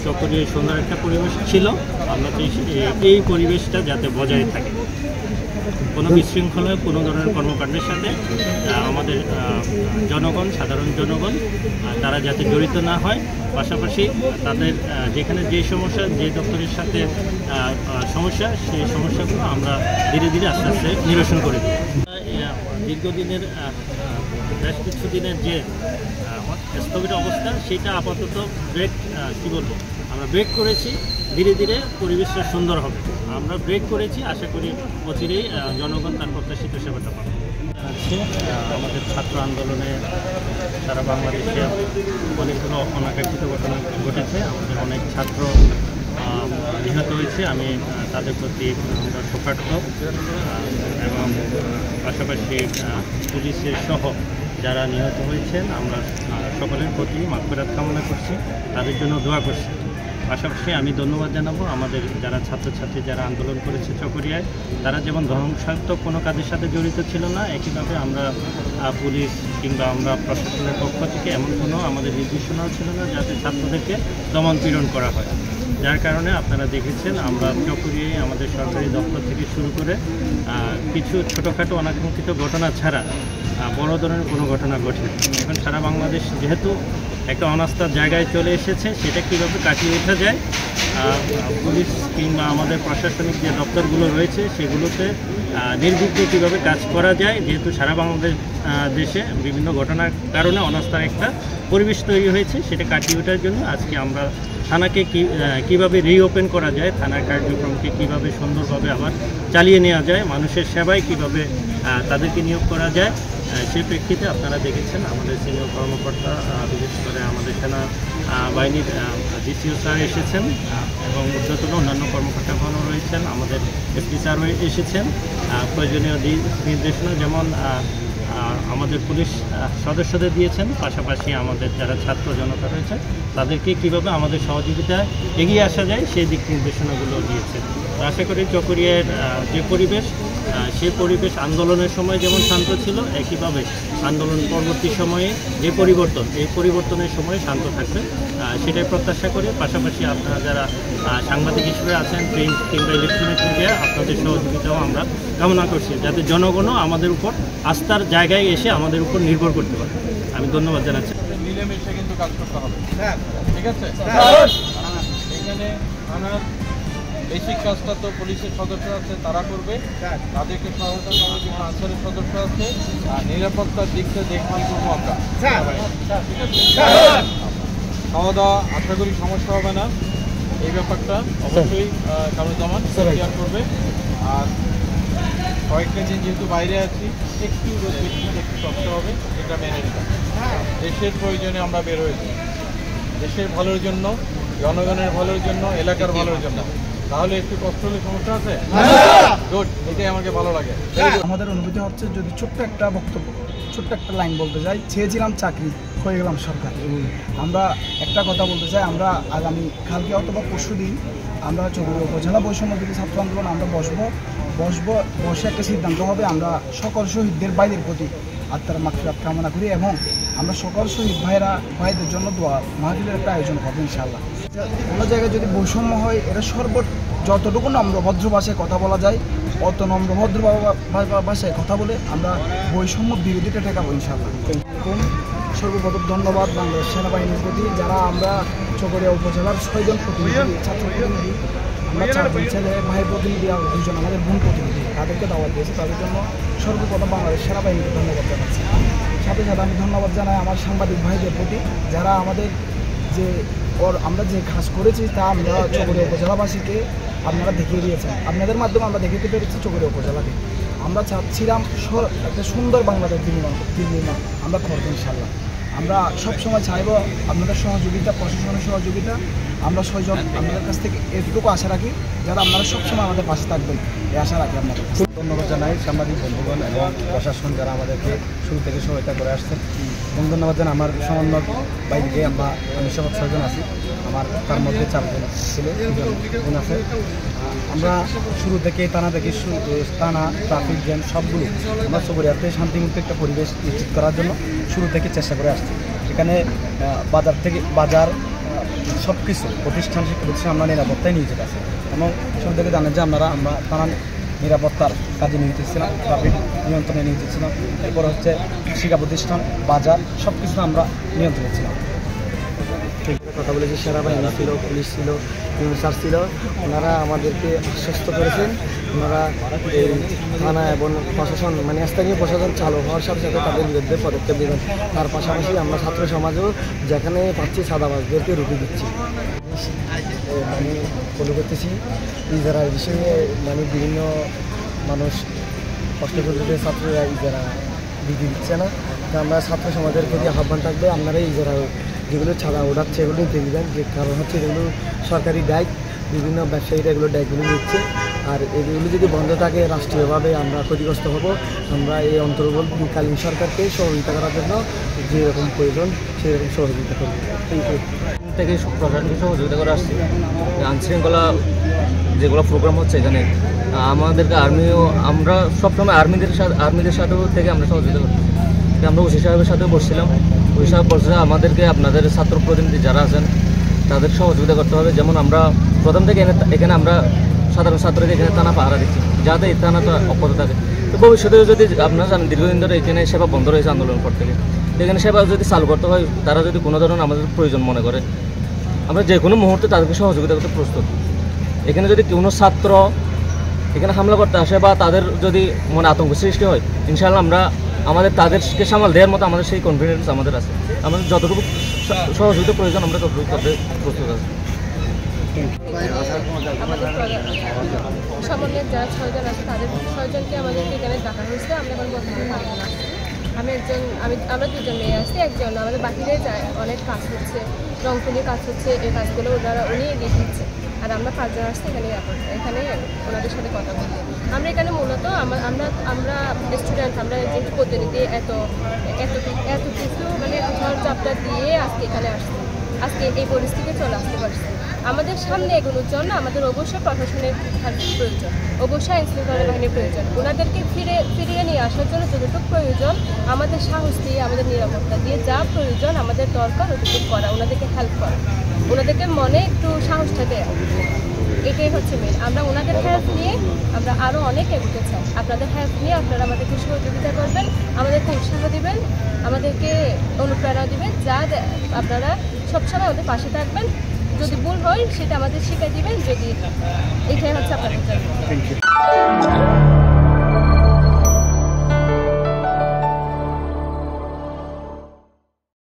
চকরিয়ায় সুন্দর একটা পরিবেশ ছিল। আমরা এই পরিবেশটা যাতে বজায় থাকে, কোনো বিশৃঙ্খলা কোনো ধরনের কর্মকাণ্ডের সাথে আমাদের জনগণ, সাধারণ জনগণ তারা যাতে জড়িত না হয়, পাশাপাশি তাদের যেখানে যে সমস্যা, যে দপ্তরের সাথে সমস্যা, সেই সমস্যাগুলো আমরা ধীরে ধীরে আস্তে আস্তে নিরসন করে দিই। দীর্ঘদিনের বেশ কিছু দিনের যে স্থগিত অবস্থা, সেটা আপাতত ব্রেক আমরা ব্রেক করেছি। ধীরে ধীরে পরিবেশটা সুন্দর হবে, আমরা ব্রেক করেছি। আশা করি অচিরেই জনগণ তার প্রত্যাশিত সেবাটা পাবে। আমাদের ছাত্র আন্দোলনে সারা বাংলাদেশে অনেকগুলো অনাকাঙ্ক্ষিত ঘটনা ঘটেছে। আমাদের অনেক ছাত্র নিহত হয়েছে। আমি তাদের প্রতি আমরা শোকার্ত এবং পাশাপাশি পুলিশের সহ যারা নিহত হয়েছেন, আমরা সকলের প্রতি মাগফিরাত কামনা করছি, তাদের জন্য দোয়া করছি। পাশাপাশি আমি ধন্যবাদ জানাবো আমাদের যারা ছাত্রছাত্রী যারা আন্দোলন করেছে চকরিয়ায়, তারা যেমন ধ্বংসাত্মক কোনো কাজের সাথে জড়িত ছিল না, একইভাবে আমরা পুলিশ কিংবা আমরা প্রশাসনের পক্ষ থেকে এমন কোনো আমাদের নির্দেশনাও ছিল না যাতে ছাত্রদেরকে দমন পীড়ন করা হয়। যার কারণে আপনারা দেখেছেন আমরা চকরিয়ায় আমাদের সরকারি দপ্তর থেকে শুরু করে কিছু ছোটোখাটো অনাকাঙ্ক্ষিত ঘটনা ছাড়া বড় ধরনের কোনো ঘটনা ঘটেনি। এখন সারা বাংলাদেশ যেহেতু একটা অনাস্থার জায়গায় চলে এসেছে, সেটা কীভাবে কাটিয়ে ওঠা যায়, পুলিশ কিংবা আমাদের প্রশাসনিক যে দপ্তরগুলো রয়েছে সেগুলোতে নির্বিঘ্নে কীভাবে কাজ করা যায়, যেহেতু সারা বাংলাদেশ দেশে বিভিন্ন ঘটনার কারণে অনাস্থার একটা পরিবেশ তৈরি হয়েছে, সেটা কাটিয়ে ওঠার জন্য আজকে আমরা থানাকে কীভাবে রিওপেন করা যায়, থানার কার্যক্রমকে কীভাবে সুন্দরভাবে আবার চালিয়ে নেওয়া যায়, মানুষের সেবায় কীভাবে তাদেরকে নিয়োগ করা যায়, সেই প্রেক্ষিতে আপনারা দেখেছেন আমাদের সিনিয়র কর্মকর্তা, বিশেষ করে আমাদের সেনা বাহিনীর ডিসিও স্যার এসেছেন এবং ঊর্ধ্বতন অন্যান্য কর্মকর্তাগণও রয়েছেন, আমাদের এসপি স্যারও এসেছেন। প্রয়োজনীয় নির্দেশনা যেমন আমাদের পুলিশ সদস্যদের দিয়েছেন, পাশাপাশি আমাদের যারা ছাত্র জনতা রয়েছে তাদেরকে কীভাবে আমাদের সহযোগিতায় এগিয়ে আসা যায় সেই দিক নির্দেশনাগুলো দিয়েছেন। আশা করি চকরিয়ার যে পরিবেশ, সেই পরিবেশ আন্দোলনের সময় যেমন শান্ত ছিল, একইভাবে আন্দোলন পরবর্তী সময়ে যে পরিবর্তন, এই পরিবর্তনের সময় শান্ত থাকবে, সেটাই প্রত্যাশা করি। পাশাপাশি আপনারা যারা সাংবাদিক হিসেবে আছেন, প্রিন্ট কিংবা ইলেকট্রনিক মিডিয়া, আপনাদের সহযোগিতাও আমরা কামনা করছি, যাতে জনগণও আমাদের উপর আস্থার জায়গায় এসে আমাদের উপর নির্ভর করতে পারে। আমি ধন্যবাদ জানাচ্ছি। মিলেমিশে কিন্তু কাজ করতে হবে, ঠিক আছে? এখানে থানার বেসিক কাজটা তো পুলিশের সদস্য আছে, তারা করবে, তাদেরকে সহায়তা করার জন্য আনসারের সদস্য আছে, আর নিরাপত্তার দিকটা দেখভাল করবো আমরা। ঠিক আছে, খাওয়া দাওয়া আশা করি সমস্যা হবে না, এই ব্যাপারটা অবশ্যই কামরুজ্জামান শেয়ার করবে। আর কয়েকটা দিন যেহেতু বাইরে আছি, একটু রোদ বেশি, একটু কষ্ট হবে, এটা মেনে নিতে। দেশের প্রয়োজনে আমরা বের হয়েছি, দেশের ভালোর জন্য, জনগণের ভালোর জন্য, এলাকার ভালোর জন্য। তাহলে একটু কষ্ট হলে সমস্যা আছে? গুড, এটাই আমাকে ভালো লাগে। আমাদের অনুভূতি হচ্ছে, যদি ছোট্ট একটা বক্তব্য, ছোট্ট একটা লাইন বলতে চাই, চেয়েছিলাম চাকরি, হয়ে গেলাম সরকার। আমরা একটা কথা বলতে চাই, আমরা আগামী কালকে অথবা পরশু দিন আমরা চকরিয়া উপজেলা বৈষম্য বিরোধী ছাত্র আন্দোলন আমরা বসে একটা সিদ্ধান্ত হবে। আমরা সকল শহীদদের ভাইদের প্রতি আত্মার মাগফিরাত কামনা করি এবং আমরা সকল শহীদ ভাইদের জন্য দোয়া মাহফিলের একটা আয়োজন করবো ইনশাআল্লাহ। কোনো জায়গায় যদি বৈষম্য হয়, এটা যতটুকু নম্রভদ্র ভাষায় কথা বলা যায়, অত নম্রভদ্র ভাষায় কথা বলে আমরা বৈষম্য বিরোধীটা ঠেকাবো ইনশাআল্লাহ। সর্বপ্রথম ধন্যবাদ বাংলাদেশ সেনাবাহিনীর প্রতি, যারা আমরা চকরিয়া উপজেলার 6 জন প্রতিনিধি, ছাত্র প্রতিনিধি, আমরা 4 জন ছেলে ভাই প্রতিনিধি আর 2 জন আমাদের বোন প্রতিনিধি, তাদেরকে দাওয়াত দিয়েছে। তাদের জন্য সর্বপ্রথম বাংলাদেশ সেনাবাহিনীকে ধন্যবাদ জানাচ্ছি। সাথে সাথে আমি ধন্যবাদ জানাই আমার সাংবাদিক ভাইদের প্রতি, যারা আমাদের আমরা যে কাজ করেছি তা আমরা চকরিয়া উপজেলাবাসীকে আপনারা দেখিয়ে দিয়েছেন। আপনাদের মাধ্যমে আমরা দেখাতে পেরেছি চকরিয়া উপজেলাকে। আমরা চাচ্ছিলাম একটা সুন্দর বাংলাদেশ নির্মাণ আমরা করবো ইনশাআল্লাহ। আমরা সবসময় চাইব আপনাদের সহযোগিতা, প্রশাসনের সহযোগিতা। আমরা 6 জন আপনাদের কাছ থেকে এটুকু আশা রাখি, যারা আপনারা সবসময় আমাদের পাশে থাকবেন, এই আশা রাখি আপনাদের। ধন্যবাদ জানাই সাংবাদিক বন্ধুগণ এবং প্রশাসন, যারা আমাদেরকে শুরু থেকে সহায়তা করে আসছেন। এবং ধন্যবাদ জানাই আমার সমন্বয়ক বাইরে, আমি সব 6 জন আছি, তার মধ্যে 4 জন ছেলে, 2 জন আছে। আমরা শুরু থেকে থানা ট্রাফিক জ্যাম সবগুলো আমরা চকরিয়াতে শান্তিমুক্ত একটা পরিবেশ নিশ্চিত করার জন্য শুরু থেকে চেষ্টা করে আসছি। এখানে বাজার সব কিছু প্রতিষ্ঠান শিক্ষা প্রতিষ্ঠান আমরা নিরাপত্তায় নিয়োজিত আছি এবং শুরু থেকে জানেন যে আমরা তারা নিরাপত্তার কাজে নিয়োজিত ছিলাম, ট্রাফিক নিয়ন্ত্রণে নিয়োজিত ছিলাম, এরপর হচ্ছে শিক্ষা প্রতিষ্ঠান, বাজার সব কিছু আমরা নিয়ন্ত্রণে ছিলাম। কথা বলেছি, সেনাবাহিনী ছিল, পুলিশ ছিল, স্যার ছিল, ওনারা আমাদেরকে আশ্বস্ত করেছেন। ওনারা এই থানা এবং প্রশাসন মানে স্থানীয় প্রশাসন চালু হওয়ার সাথে সাথে তাদের বিরুদ্ধে পদক্ষেপ দেবেন। তার পাশাপাশি আমরা ছাত্র সমাজও যেখানে পাচ্ছি সাদাবাজদেরকে রুখে দিচ্ছি। আমি ফলো করতেছি ইজারার বিষয়ে, মানে বিভিন্ন মানুষ কষ্ট করতে ছাত্ররা ইজারা দিতে দিচ্ছে না। তো আমরা ছাত্র সমাজের প্রতি আহ্বান থাকবে, আপনারা ইজারা যেগুলো ছাড়া ওঠাচ্ছে এগুলো দিয়ে দেবেন। যে কারণ হচ্ছে এগুলো সরকারি ডাইক, বিভিন্ন ব্যবসায়ীরা এগুলো ডাইকগুলো নিচ্ছে। আর এগুলো যদি বন্ধ থাকে রাষ্ট্রীয়ভাবে আমরা ক্ষতিগ্রস্ত হব। আমরা এই অন্তর্বর্তীকালীন সরকারকে সহযোগিতা করার জন্য যেরকম প্রয়োজন সেরকম সহযোগিতা করব। থেকে প্রশাসনকে সহযোগিতা করে আসছি। আইনশৃঙ্খলা যেগুলো প্রোগ্রাম হচ্ছে এখানে আমাদেরকে আমরা সবসময় আর্মিদের সাথেও থেকে আমরা সহযোগিতা করছি। আমরা ওসি সাহেবের সাথেও বসছিলাম, ওসি সাহেব বলছে আমাদেরকে আপনাদের ছাত্র প্রতিনিধি যারা আছেন তাদের সহযোগিতা করতে হবে। যেমন আমরা প্রথম থেকে এখানে আমরা সাধারণ ছাত্রদের এখানে থানা পাহারা দিচ্ছি, যাতে এই থানাটা অব্যাহত থাকে। তো ভবিষ্যতেও যদি আপনারা জানেন দীর্ঘদিন ধরে এখানে সেবা বন্ধ রয়েছে আন্দোলনের পর থেকে, এখানে সেবা যদি চালু করতে হয়, তারা যদি কোনো ধরনের আমাদের প্রয়োজন মনে করে আমরা যে কোনো মুহূর্তে তাদেরকে সহযোগিতা করতে প্রস্তুত। এখানে যদি কোনো ছাত্র এখানে হামলা করতে আসে বা তাদের যদি মনে আতঙ্ক সৃষ্টি হয়, ইনশাআল্লাহ আমরা তাদেরকে সামাল দেওয়ার মতো আমাদের সেই কনফিডেন্স আমাদের আছে। আমাদের যতটুকু সহযোগিতা প্রয়োজন আমরা ততটুকু করতে প্রস্তুত আছি। আমাদের সমন্বয়ের যারা 6 জন আছে তাদের 6 জনকে আমাদেরকে এখানে ডাকা হয়েছে। আমরা এখন বর্তমানে 5 জন আসছি। আমরা 2 জন মেয়ে আসছি, একজন আমাদের বাকিরে যায়, অনেক কাজ হচ্ছে, রংপুলি কাজ হচ্ছে, এই কাজগুলো উনি এগিয়ে দিচ্ছে। আর আমরা 5 জন আসছি এখানে ওনাদের সাথে কথা বলতে। আমরা এখানে মূলত আমরা স্টুডেন্ট, আমরা যেহেতু প্রতিনিধি এত কিছু মানে ঝড় চাপটা দিয়ে আজকে এখানে আসছি, আজকে এই পরিস্থিতি চলে আসতে পারছি। আমাদের সামনে এগোনোর জন্য আমাদের অবশ্যই প্রশাসনের প্রয়োজন, অবশ্যই আইনশৃঙ্খলা বাহিনীর প্রয়োজন। ওনাদেরকে ফিরিয়ে নিয়ে আসার জন্য যতটুকু প্রয়োজন আমাদের সাহস দিয়ে, আমাদের নিরাপত্তা দিয়ে যা প্রয়োজন আমাদের দরকার ওটুকু করা, ওনাদেরকে হেল্প করা, ওনাদেরকে মনে একটু সাহসটা দেওয়া, এটাই হচ্ছে মেন। আমরা ওনাদের হেল্প নিয়ে আমরা আরও অনেক এগোতে চাই। আপনাদের হেল্প নিয়ে আপনারা আমাদেরকে সহযোগিতা করবেন, আমাদেরকে উৎসাহ দেবেন, আমাদেরকে অনুপ্রেরণা দেবেন, যা আপনারা সবসময় আমাদের পাশে থাকবেন। যদি ভুল হয় সেটা আমাদের শিখিয়ে দিবেন, যদি এটাই হচ্ছে আপনাদের জন্য।